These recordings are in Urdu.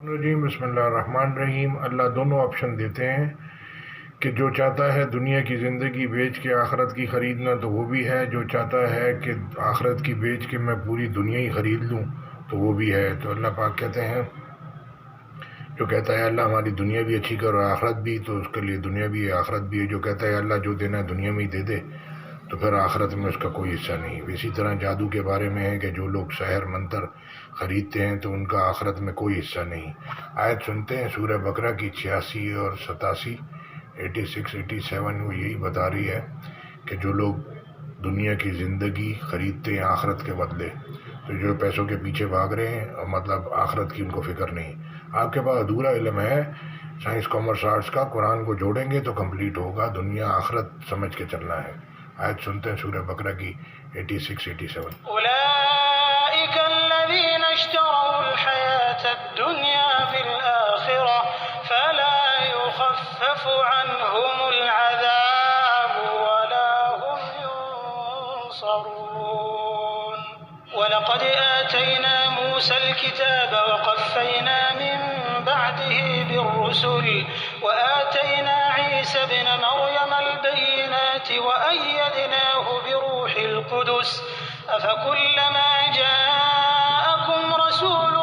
الرجیم بسم اللہ الرحمن الرحیم۔ اللہ دونوں آپشن دیتے ہیں کہ جو چاہتا ہے دنیا کی زندگی بیچ کے آخرت کی خریدنا تو وہ بھی ہے، جو چاہتا ہے کہ آخرت کی بیچ کے میں پوری دنیا ہی خرید لوں تو وہ بھی ہے۔ تو اللہ پاک کہتے ہیں جو کہتا ہے اللہ ہماری دنیا بھی اچھی کرو آخرت بھی، تو اس کے لیے دنیا بھی ہے آخرت بھی ہے۔ جو کہتا ہے اللہ جو دینا ہے دنیا میں ہی دے دے تو پھر آخرت میں اس کا کوئی حصہ نہیں۔ اسی طرح جادو کے بارے میں ہے کہ جو لوگ سحر منتر خریدتے ہیں تو ان کا آخرت میں کوئی حصہ نہیں۔ آیت سنتے ہیں سورہ بقرہ کی 86 اور 87، 86 87، وہ یہی بتا رہی ہے کہ جو لوگ دنیا کی زندگی خریدتے ہیں آخرت کے بدلے، تو جو پیسوں کے پیچھے بھاگ رہے ہیں اور مطلب آخرت کی ان کو فکر نہیں۔ آپ کے پاس ادھورا علم ہے سائنس کامرس آرٹس کا، قرآن کو جوڑیں گے تو کمپلیٹ ہوگا۔ دنیا آخرت سمجھ کے چلنا ہے۔ آیت سنتے ہیں سورہ بقرہ کی 86 87۔ أولئك الذين اشتروا الحياة الدنيا بالآخرة فلا يخفف عنهم العذاب ولا هم ينصرون ولقد آتينا موسى الكتاب وقفينا من بعده بالرسل وآتينا عيسى ابن مريم البينات وأيدناه بروح القدس أفكلما جاءكم رسول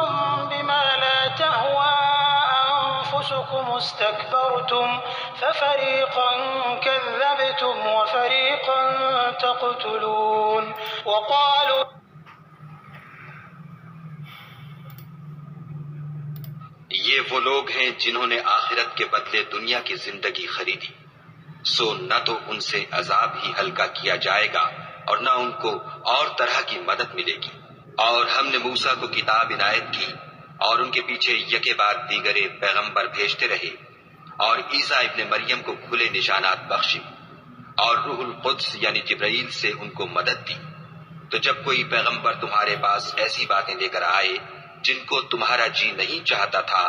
بما لا تهوى أنفسكم استكبرتم ففريقا كذبتم وفريقا تقتلون وقالوا یہ وہ لوگ ہیں جنہوں نے آخرت کے بدلے دنیا کی زندگی خریدی، سو نہ تو ان سے عذاب ہی ہلکا کیا جائے گا اور نہ ان کو اور طرح کی مدد ملے گی۔ اور ہم نے موسی کو کتاب عنایت کی اور ان کے پیچھے یکے بعد دیگرے پیغمبر بھیجتے رہے، اور عیسی ابن مریم کو کھلے نشانات بخشے، اور روح القدس یعنی جبرئیل سے ان کو مدد دی۔ تو جب کوئی پیغمبر تمہارے پاس ایسی باتیں لے کر آئے جن کو تمہارا جی نہیں چاہتا تھا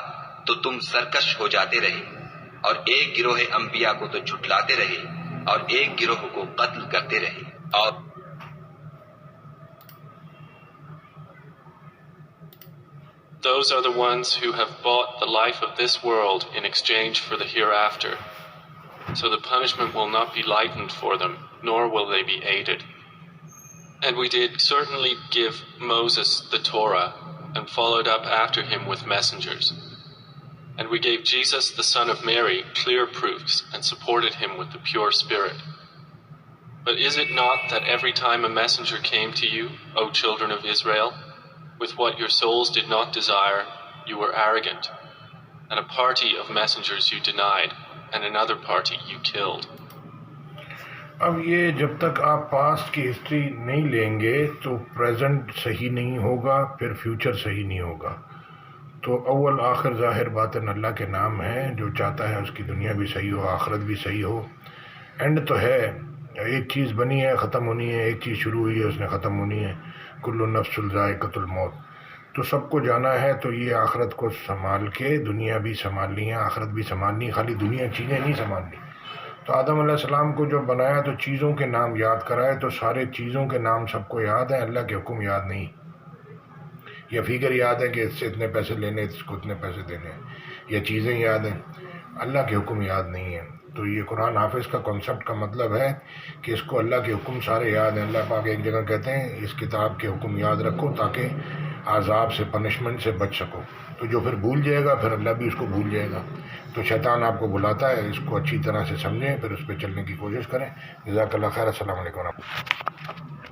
تو تم سرکش ہو جاتے رہے، اور ایک گروہ انبیاء کو تو جھٹلاتے رہے اور ایک گروہ کو قتل کرتے رہے۔ اور those are the ones who have bought the life of this world in exchange for the hereafter. So the punishment will not be lightened for them, nor will they be aided. And we did certainly give Moses the Torah and followed up after him with messengers. And we gave Jesus, the son of Mary, clear proofs and supported him with the pure spirit. But is it not that every time a messenger came to you, O children of Israel, with what your souls did not desire, you were arrogant, and a party of messengers you denied, and another party you killed. اب یہ جب تک آپ پاسٹ کی ہسٹری نہیں لیں گے تو پریزنٹ صحیح نہیں ہوگا، پھر فیوچر صحیح نہیں ہوگا۔ تو اول آخر ظاہر باطن اللہ کے نام ہے، جو چاہتا ہے اس کی دنیا بھی صحیح ہو آخرت بھی صحیح ہو۔ اینڈ تو ہے، ایک چیز بنی ہے ختم ہونی ہے، ایک چیز شروع ہوئی ہے اس نے ختم ہونی ہے، کل نفس ذائقۃ الموت۔ تو سب کو جانا ہے، تو یہ آخرت کو سنبھال کے دنیا بھی سنبھالنی ہے آخرت بھی سنبھالنی ہے، خالی دنیا چیزیں نہیں سنبھالنی۔ تو آدم علیہ السلام کو جو بنایا تو چیزوں کے نام یاد کرائے، تو سارے چیزوں کے نام سب کو یاد ہیں، اللہ کے حکم یاد نہیں۔ یا فگر یاد ہے کہ اس سے اتنے پیسے لینے اس کو اتنے پیسے دینے ہیں، یا چیزیں یاد ہیں، اللہ کے حکم یاد نہیں ہیں۔ تو یہ قرآن حافظ کا کنسپٹ کا مطلب ہے کہ اس کو اللہ کے حکم سارے یاد ہیں۔ اللہ پاک ایک جگہ کہتے ہیں اس کتاب کے حکم یاد رکھو تاکہ عذاب سے پنشمنٹ سے بچ سکو۔ تو جو پھر بھول جائے گا پھر اللہ بھی اس کو بھول جائے گا۔ تو شیطان آپ کو بلاتا ہے، اس کو اچھی طرح سے سمجھیں، پھر اس پہ چلنے کی کوشش کریں۔ جزاک اللہ خیر، السلام علیکم ورحمۃ اللہ۔